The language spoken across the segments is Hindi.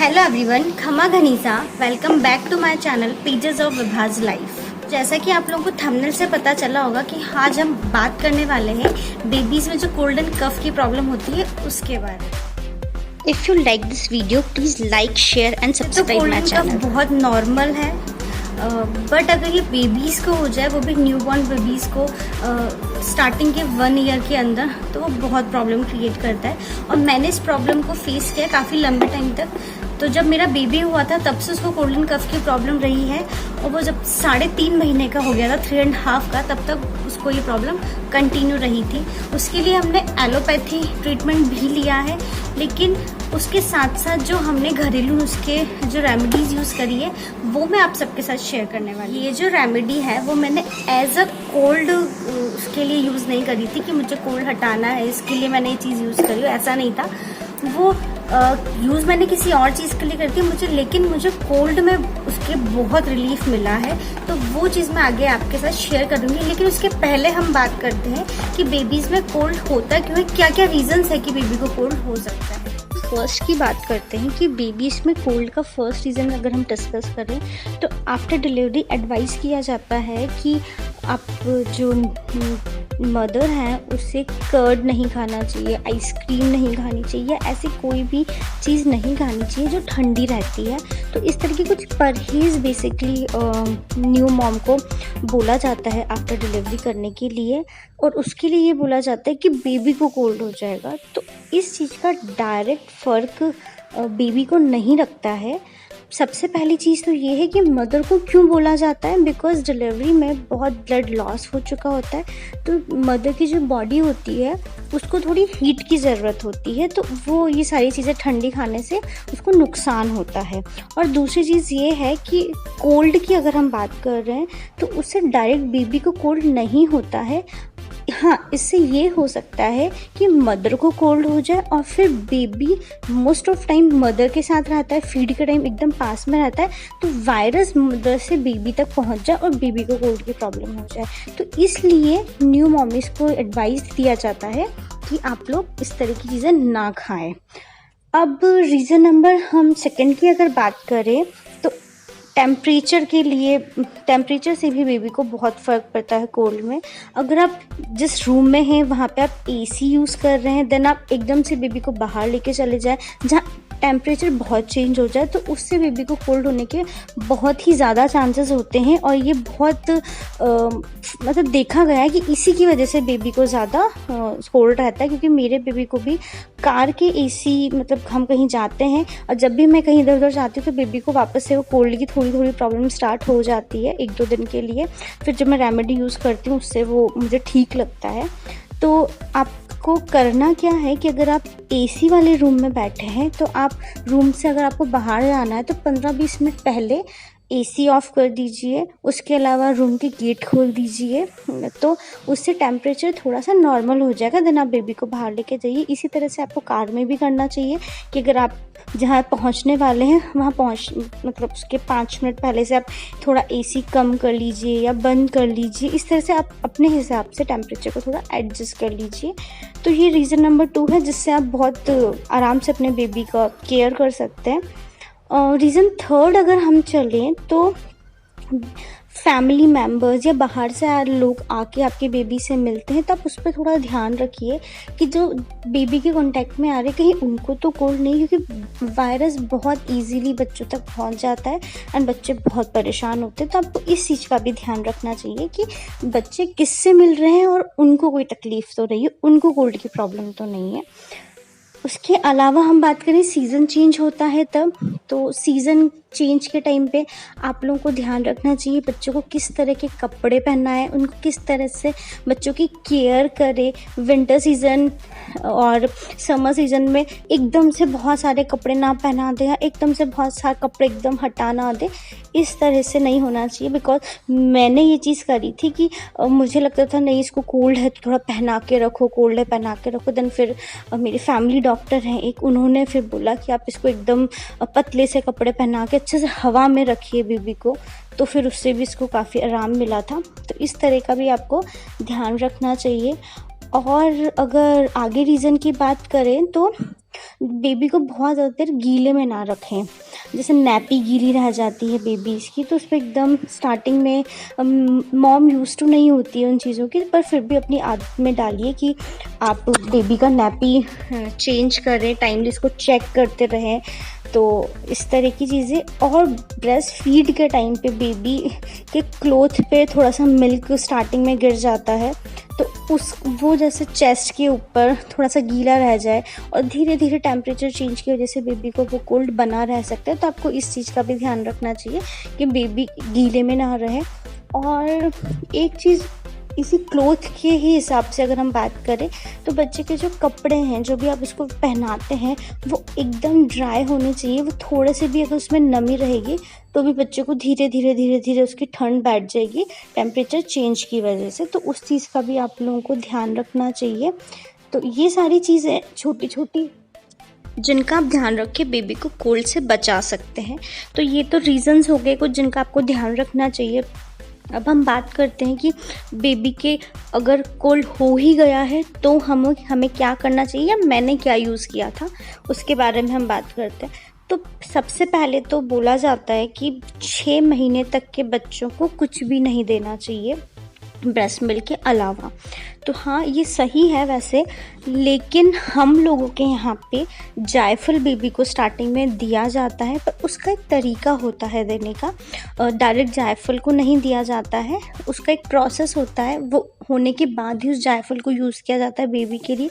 हेलो एवरीवन, खमा घनीसा। Welcome back to my channel pages of विभाज लाइफ। जैसा कि आप लोगों को थंबनेल से पता चला होगा कि आज हम बात करने वाले हैं बेबीज में जो कोल्ड एंड कफ की प्रॉब्लम होती है उसके बारे में। If you like this video please like share and subscribe my channel. बहुत नॉर्मल है, बट अगर ये बेबीज को हो जाए, वो भी न्यूबॉर्न बेबीज को स्टार्टिंग के 1 ईयर के अंदर, तो वो बहुत प्रॉब्लम क्रिएट करता है। और मैंने इस प्रॉब्लम को फेस किया काफ़ी लंबे टाइम तक। तो जब मेरा बेबी हुआ था तब से उसको कोल्ड एंड कफ की प्रॉब्लम रही है, और वो जब 3.5 महीने का हो गया था, 3.5 का, तब तक उसको ये प्रॉब्लम कंटिन्यू रही थी। उसके लिए हमने एलोपैथी ट्रीटमेंट भी लिया है, लेकिन उसके साथ साथ जो हमने घरेलू उसके जो रेमेडीज यूज़ करी है वो मैं आप सबके साथ शेयर करने वाली। ये जो रेमेडी है वो मैंने एज अ कोल्ड उसके लिए यूज़ नहीं करी थी कि मुझे कोल्ड हटाना है इसके लिए मैंने ये चीज़ यूज़ करी हो, ऐसा नहीं था। वो यूज़ मैंने किसी और चीज़ के लिए करती मुझे, लेकिन मुझे कोल्ड में उसके बहुत रिलीफ मिला है, तो वो चीज़ मैं आगे आपके साथ शेयर करूँगी। लेकिन उसके पहले हम बात करते हैं कि बेबीज़ में कोल्ड होता क्यों है, क्या क्या रीजंस है कि बेबी को कोल्ड हो सकता है। फर्स्ट की बात करते हैं कि बेबीज में कोल्ड का फर्स्ट रीज़न अगर हम डिस्कस करें तो आफ्टर डिलीवरी एडवाइस किया जाता है कि आप जो मदर हैं उसे कर्ड नहीं खाना चाहिए, आइसक्रीम नहीं खानी चाहिए, ऐसी कोई भी चीज़ नहीं खानी चाहिए जो ठंडी रहती है। तो इस तरह की कुछ परहेज़ बेसिकली न्यू मॉम को बोला जाता है आफ्टर डिलीवरी करने के लिए, और उसके लिए ये बोला जाता है कि बेबी को कोल्ड हो जाएगा। तो इस चीज़ का डायरेक्ट फ़र्क बेबी को नहीं रखता है। सबसे पहली चीज़ तो ये है कि मदर को क्यों बोला जाता है, बिकॉज डिलीवरी में बहुत ब्लड लॉस हो चुका होता है, तो मदर की जो बॉडी होती है उसको थोड़ी हीट की ज़रूरत होती है, तो वो ये सारी चीज़ें ठंडी खाने से उसको नुकसान होता है। और दूसरी चीज़ ये है कि कोल्ड की अगर हम बात कर रहे हैं तो उससे डायरेक्ट बेबी को कोल्ड नहीं होता है। हाँ, इससे ये हो सकता है कि मदर को कोल्ड हो जाए और फिर baby most of time mother के साथ रहता है, फीड के टाइम एकदम पास में रहता है, तो वायरस मदर से बेबी तक पहुंच जाए और बेबी को कोल्ड की प्रॉब्लम हो जाए। तो इसलिए न्यू मॉमीज़ को एडवाइस दिया जाता है कि आप लोग इस तरह की चीज़ें ना खाएं। अब रीज़न नंबर हम सेकंड की अगर बात करें तो टेम्परेचर के लिए, टेम्परेचर से भी बेबी को बहुत फ़र्क पड़ता है कोल्ड में। अगर आप जिस रूम में हैं वहाँ पे आप एसी यूज़ कर रहे हैं, देन आप एकदम से बेबी को बाहर लेके चले जाएं जहाँ टेम्परेचर बहुत चेंज हो जाए, तो उससे बेबी को कोल्ड होने के बहुत ही ज़्यादा चांसेस होते हैं। और ये बहुत मतलब देखा गया है कि इसी की वजह से बेबी को ज़्यादा कोल्ड रहता है। क्योंकि मेरे बेबी को भी कार के एसी, मतलब हम कहीं जाते हैं और जब भी मैं कहीं इधर उधर जाती हूँ तो बेबी को वापस से वो कोल्ड की थोड़ी थोड़ी प्रॉब्लम स्टार्ट हो जाती है 1-2 दिन के लिए। फिर जब मैं रेमेडी यूज़ करती हूँ उससे वो मुझे ठीक लगता है। तो आपको करना क्या है कि अगर आप एसी वाले रूम में बैठे हैं तो आप रूम से अगर आपको बाहर जाना है तो 15-20 मिनट पहले एसी ऑफ कर दीजिए। उसके अलावा रूम के गेट खोल दीजिए, तो उससे टेम्परेचर थोड़ा सा नॉर्मल हो जाएगा। देन आप बेबी को बाहर लेके जाइए। इसी तरह से आपको कार में भी करना चाहिए कि अगर आप जहाँ पहुँचने वाले हैं वहाँ मतलब उसके 5 मिनट पहले से आप थोड़ा एसी कम कर लीजिए या बंद कर लीजिए। इस तरह से आप अपने हिसाब से टेम्परेचर को थोड़ा एडजस्ट कर लीजिए। तो ये रीज़न नंबर 2 है जिससे आप बहुत आराम से अपने बेबी का केयर कर सकते हैं। रीज़न 3 अगर हम चलें तो फैमिली मेम्बर्स या बाहर से लोग आके आपके बेबी से मिलते हैं, तो आप उस पर थोड़ा ध्यान रखिए कि जो बेबी के कांटेक्ट में आ रहे कहीं उनको तो कोल्ड नहीं, क्योंकि वायरस बहुत इजीली बच्चों तक पहुंच जाता है एंड बच्चे बहुत परेशान होते हैं। तो आपको इस चीज़ का भी ध्यान रखना चाहिए कि बच्चे किससे मिल रहे हैं और उनको कोई तकलीफ़ तो नहीं है, उनको कोल्ड की प्रॉब्लम तो नहीं है। उसके अलावा हम बात करें सीज़न चेंज होता है तब, तो सीज़न चेंज के टाइम पे आप लोगों को ध्यान रखना चाहिए बच्चों को किस तरह के कपड़े पहनाएं, उनको किस तरह से बच्चों की केयर करें। विंटर सीज़न और समर सीज़न में एकदम से बहुत सारे कपड़े ना पहना दें या एकदम से बहुत सारे कपड़े एकदम हटा ना दें, इस तरह से नहीं होना चाहिए। बिकॉज मैंने ये चीज़ करी थी कि मुझे लगता था नहीं इसको कोल्ड है तो थोड़ा पहना के रखो, कोल्ड है पहना के रखो। देन फिर मेरे फैमिली डॉक्टर हैं एक, उन्होंने फिर बोला कि आप इसको एकदम पतले से कपड़े पहना के अच्छे से हवा में रखिए बेबी को, तो फिर उससे भी इसको काफ़ी आराम मिला था। तो इस तरह का भी आपको ध्यान रखना चाहिए। और अगर आगे रीज़न की बात करें तो बेबी को बहुत ज़्यादा देर गीले में ना रखें। जैसे नैपी गीली रह जाती है बेबीज़ की, तो उस पर एकदम स्टार्टिंग में मॉम यूज़ टू नहीं होती है उन चीज़ों की, पर फिर भी अपनी आदत में डालिए कि आप बेबी का नैपी चेंज करें, टाइमली इसको चेक करते रहें। तो इस तरह की चीज़ें। और ब्रेस्ट फीड के टाइम पे बेबी के क्लोथ पे थोड़ा सा मिल्क स्टार्टिंग में गिर जाता है, तो वो जैसे चेस्ट के ऊपर थोड़ा सा गीला रह जाए और धीरे धीरे टेम्परेचर चेंज की वजह से बेबी को वो कोल्ड बना रह सकता है। तो आपको इस चीज़ का भी ध्यान रखना चाहिए कि बेबी गीले में ना रहे। और एक चीज़ इसी क्लोथ के ही हिसाब से अगर हम बात करें तो बच्चे के जो कपड़े हैं, जो भी आप उसको पहनाते हैं, वो एकदम ड्राई होने चाहिए। वो थोड़े से भी अगर उसमें नमी रहेगी तो भी बच्चे को धीरे धीरे उसकी ठंड बैठ जाएगी टेम्परेचर चेंज की वजह से। तो उस चीज़ का भी आप लोगों को ध्यान रखना चाहिए। तो ये सारी चीज़ें छोटी छोटी जिनका आप ध्यान रख के बेबी को कोल्ड से बचा सकते हैं। तो ये तो रीज़न्स हो गए कुछ जिनका आपको ध्यान रखना चाहिए। अब हम बात करते हैं कि बेबी के अगर कोल्ड हो ही गया है तो हमें क्या करना चाहिए या मैंने क्या यूज़ किया था, उसके बारे में हम बात करते हैं। तो सबसे पहले तो बोला जाता है कि 6 महीने तक के बच्चों को कुछ भी नहीं देना चाहिए ब्रेस्ट मिल्क के अलावा। तो हाँ, ये सही है वैसे, लेकिन हम लोगों के यहाँ पे जायफल बेबी को स्टार्टिंग में दिया जाता है, पर उसका एक तरीका होता है देने का। डायरेक्ट जायफल को नहीं दिया जाता है, उसका एक प्रोसेस होता है। वो होने के बाद ही उस जायफल को यूज़ किया जाता है बेबी के लिए।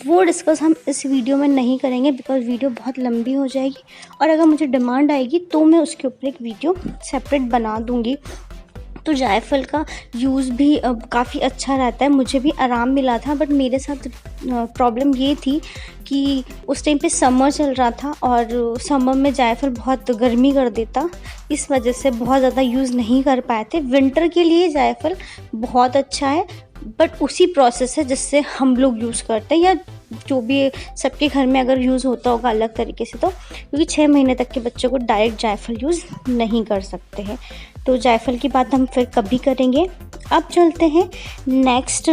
वो डिस्कस हम इस वीडियो में नहीं करेंगे बिकॉज़ वीडियो बहुत लंबी हो जाएगी, और अगर मुझे डिमांड आएगी तो मैं उसके ऊपर एक वीडियो सेपरेट बना दूँगी। तो जायफल का यूज़ भी काफ़ी अच्छा रहता है, मुझे भी आराम मिला था। बट मेरे साथ प्रॉब्लम ये थी कि उस टाइम पे समर चल रहा था और समर में जायफल बहुत गर्मी कर देता, इस वजह से बहुत ज़्यादा यूज़ नहीं कर पाए थे। विंटर के लिए जायफल बहुत अच्छा है, बट उसी प्रोसेस है जिससे हम लोग यूज़ करते हैं, या जो भी सबके घर में अगर यूज़ होता होगा अलग तरीके से। तो क्योंकि 6 महीने तक के बच्चों को डायरेक्ट जायफल यूज़ नहीं कर सकते हैं, तो जायफल की बात हम फिर कभी करेंगे। अब चलते हैं नेक्स्ट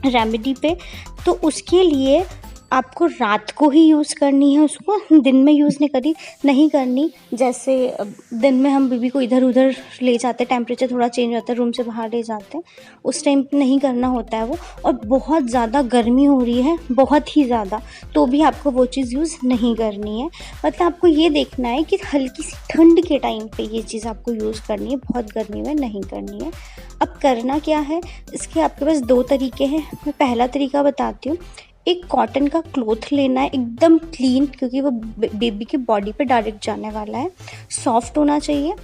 रेमेडी पे। तो उसके लिए आपको रात को ही यूज़ करनी है, उसको दिन में यूज़ नहीं करनी। जैसे दिन में हम बेबी को इधर उधर ले जाते हैं, टेम्परेचर थोड़ा चेंज होता है, रूम से बाहर ले जाते हैं, उस टाइम पे नहीं करना होता है वो। और बहुत ज़्यादा गर्मी हो रही है, बहुत ही ज़्यादा, तो भी आपको वो चीज़ यूज़ नहीं करनी है। मतलब आपको ये देखना है कि हल्की सी ठंड के टाइम पे ये चीज़ आपको यूज़ करनी है, बहुत गर्मी में नहीं करनी है। अब करना क्या है, इसके आपके पास 2 तरीके हैं। मैं पहला तरीका बताती हूँ। एक कॉटन का क्लॉथ लेना है, एकदम क्लीन, क्योंकि वो बेबी की बॉडी पे डायरेक्ट जाने वाला है, सॉफ्ट होना चाहिए।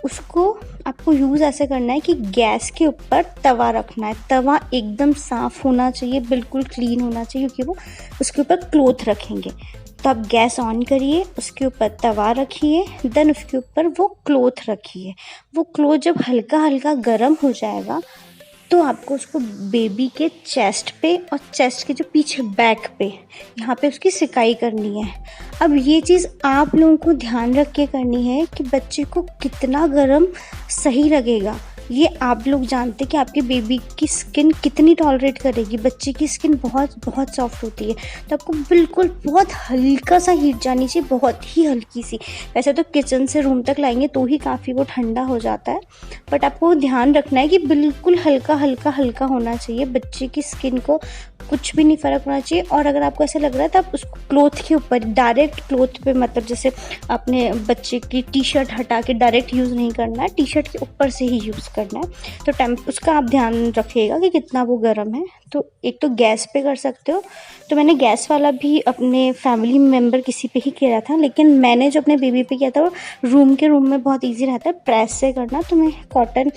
उसको आपको यूज़ ऐसे करना है कि गैस के ऊपर तवा रखना है, तवा एकदम साफ़ होना चाहिए, बिल्कुल क्लीन होना चाहिए, क्योंकि वो उसके ऊपर क्लॉथ रखेंगे। तो आप गैस ऑन करिए, उसके ऊपर तवा रखिए, देन उसके ऊपर वो क्लॉथ रखिए। वो क्लॉथ जब हल्का हल्का गर्म हो जाएगा तो आपको उसको बेबी के चेस्ट पे और चेस्ट के जो पीछे बैक पे, यहाँ पे उसकी सिकाई करनी है। अब ये चीज़ आप लोगों को ध्यान रख के करनी है कि बच्चे को कितना गर्म सही लगेगा, ये आप लोग जानते हैं कि आपके बेबी की स्किन कितनी टॉलरेट करेगी। बच्चे की स्किन बहुत सॉफ्ट होती है, तो आपको बिल्कुल बहुत हल्का सा हीट जानी चाहिए, बहुत ही हल्की सी। वैसे तो किचन से रूम तक लाएंगे तो ही काफ़ी वो ठंडा हो जाता है, बट आपको ध्यान रखना है कि बिल्कुल हल्का होना चाहिए। बच्चे की स्किन को कुछ भी नहीं फ़र्क होना चाहिए। और अगर आपको ऐसा लग रहा है तो आप उसको क्लॉथ के ऊपर, डायरेक्ट क्लॉथ पे, मतलब जैसे अपने बच्चे की टी शर्ट हटा के डायरेक्ट यूज़ नहीं करना है, टी शर्ट के ऊपर से ही यूज़ करना है। तो उसका आप ध्यान रखिएगा कि कितना वो गर्म है। तो एक तो गैस पे कर सकते हो, तो मैंने गैस वाला भी अपने फैमिली मेम्बर किसी पे ही किया था, लेकिन मैंने जो अपने बेबी पे किया था वो रूम में बहुत ईजी रहता है प्रेस से करना। तो मैं कॉटन,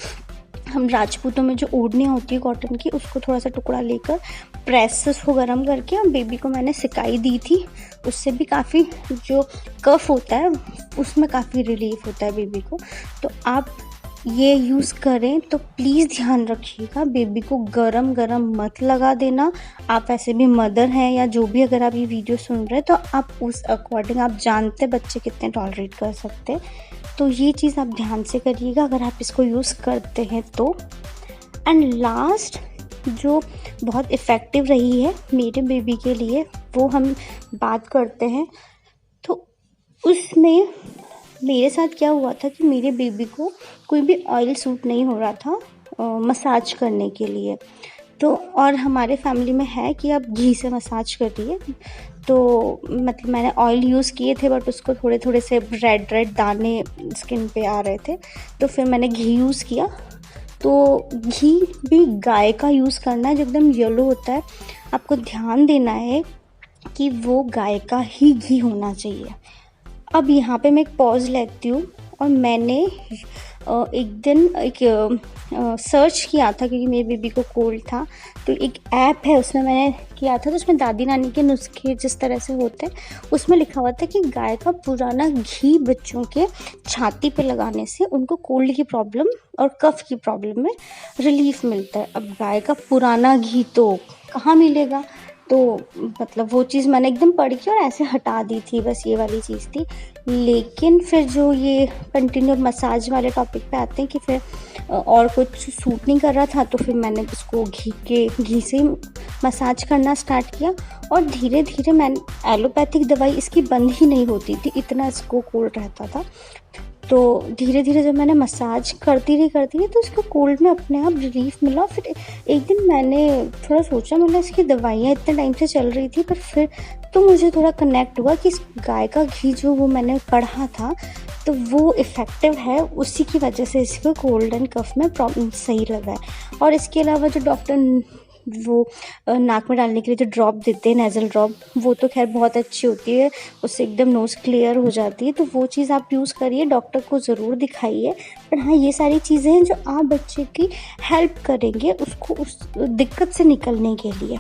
हम राजपूतों में जो ओढ़नी होती है कॉटन की, उसको थोड़ा सा टुकड़ा लेकर प्रेस से उसको गर्म करके बेबी को मैंने सिकाई दी थी। उससे भी काफ़ी जो कफ होता है उसमें काफ़ी रिलीफ होता है बेबी को। तो आप ये यूज़ करें तो प्लीज़ ध्यान रखिएगा, बेबी को गरम मत लगा देना। आप ऐसे भी मदर हैं या जो भी, अगर आप ये वीडियो सुन रहे हैं तो आप उस अकॉर्डिंग आप जानते हैं बच्चे कितने टॉलरेट कर सकते हैं। तो ये चीज़ आप ध्यान से करिएगा अगर आप इसको यूज़ करते हैं तो। एंड लास्ट, जो बहुत इफ़ेक्टिव रही है मेरे बेबी के लिए, वो हम बात करते हैं। तो उसमें मेरे साथ क्या हुआ था कि मेरे बेबी को कोई भी ऑयल सूट नहीं हो रहा था मसाज करने के लिए। तो और हमारे फैमिली में है कि आप घी से मसाज करिए। तो मतलब मैंने ऑयल यूज़ किए थे, बट उसको थोड़े से रेड दाने स्किन पे आ रहे थे, तो फिर मैंने घी यूज़ किया। तो घी भी गाय का यूज़ करना है, जो एकदम येलो होता है। आपको ध्यान देना है कि वो गाय का ही घी होना चाहिए। अब यहाँ पे मैं एक पॉज़ लेती हूँ, और मैंने एक दिन सर्च किया था, क्योंकि मेरे बेबी को कोल्ड था। तो एक ऐप है, उसमें मैंने किया था, तो उसमें दादी नानी के नुस्खे जिस तरह से होते हैं, उसमें लिखा हुआ था कि गाय का पुराना घी बच्चों के छाती पे लगाने से उनको कोल्ड की प्रॉब्लम और कफ की प्रॉब्लम में रिलीफ मिलता है। अब गाय का पुराना घी तो कहाँ मिलेगा, तो मतलब वो चीज़ मैंने एकदम पढ़ के और ऐसे हटा दी थी, बस ये वाली चीज़ थी। लेकिन फिर जो ये कंटिन्यू मसाज वाले टॉपिक पे आते हैं कि फिर और कुछ सूट नहीं कर रहा था, तो फिर मैंने उसको घी से मसाज करना स्टार्ट किया। और धीरे धीरे मैंने एलोपैथिक दवाई इसकी बंद ही नहीं होती थी, इतना इसको कोल्ड रहता था। तो धीरे धीरे जब मैंने मसाज करती रही तो उसको कोल्ड में अपने आप रिलीफ मिला। फिर एक दिन मैंने थोड़ा सोचा, मतलब इसकी दवाइयाँ इतने टाइम से चल रही थी, पर फिर तो मुझे थोड़ा कनेक्ट हुआ कि इस गाय का घी जो वो मैंने पढ़ा था, तो वो इफ़ेक्टिव है, उसी की वजह से इसको कोल्ड एंड कफ में प्रॉब्लम सही लगा है। और इसके अलावा जो डॉक्टर वो नाक में डालने के लिए जो ड्रॉप देते हैं, नेज़ल ड्रॉप, वो तो खैर बहुत अच्छी होती है, उससे एकदम नोज़ क्लियर हो जाती है। तो वो चीज़ आप यूज़ करिए, डॉक्टर को ज़रूर दिखाइए। पर हाँ, ये सारी चीज़ें हैं जो आप बच्चे की हेल्प करेंगे उसको उस दिक्कत से निकलने के लिए।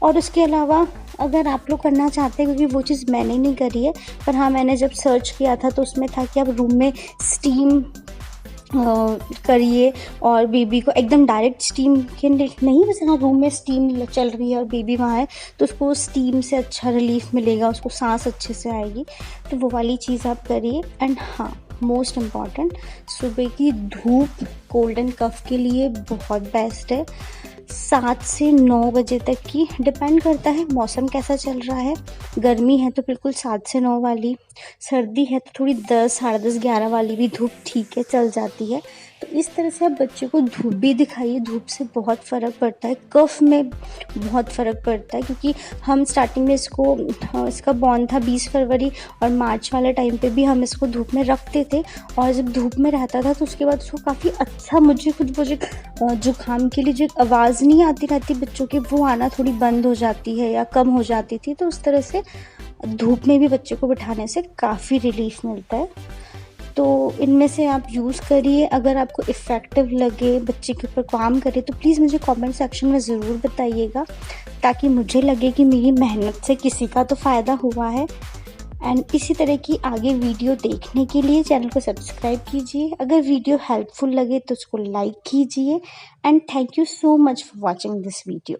और उसके अलावा अगर आप लोग करना चाहते हैं, क्योंकि वो चीज़ मैंने नहीं करी है, पर हाँ, मैंने जब सर्च किया था तो उसमें था कि आप रूम में स्टीम करिए, और बेबी को एकदम डायरेक्ट स्टीम के नहीं, बस हाँ, रूम में स्टीम चल रही है और बेबी वहाँ है, तो उसको स्टीम से अच्छा रिलीफ मिलेगा, उसको सांस अच्छे से आएगी। तो वो वाली चीज़ आप करिए। एंड हाँ, मोस्ट इम्पॉर्टेंट, सुबह की धूप कोल्ड एंड कफ के लिए बहुत बेस्ट है। 7 से 9 बजे तक की, डिपेंड करता है मौसम कैसा चल रहा है। गर्मी है तो बिल्कुल 7 से 9 वाली, सर्दी है तो थोड़ी 10, साढ़े 10, 11 वाली भी धूप ठीक है, चल जाती है। तो इस तरह से आप बच्चे को धूप भी दिखाइए, धूप से बहुत फ़र्क पड़ता है, कफ में बहुत फ़र्क पड़ता है। क्योंकि हम स्टार्टिंग में इसका बॉर्न था 20 फरवरी, और मार्च वाले टाइम पे भी हम इसको धूप में रखते थे, और जब धूप में रहता था तो उसके बाद उसको काफ़ी अच्छा, मुझे खुद वो जो जुकाम के लिए जो आवाज़ नहीं आती रहती बच्चों के, वो आना थोड़ी बंद हो जाती है या कम हो जाती थी। तो उस तरह से धूप में भी बच्चे को बिठाने से काफ़ी रिलीफ मिलता है। तो इनमें से आप यूज़ करिए। अगर आपको इफ़ेक्टिव लगे, बच्चे के ऊपर काम करे, तो प्लीज़ मुझे कमेंट सेक्शन में ज़रूर बताइएगा, ताकि मुझे लगे कि मेरी मेहनत से किसी का तो फ़ायदा हुआ है। एंड इसी तरह की आगे वीडियो देखने के लिए चैनल को सब्सक्राइब कीजिए। अगर वीडियो हेल्पफुल लगे तो उसको लाइक कीजिए। And thank you so much for watching this video.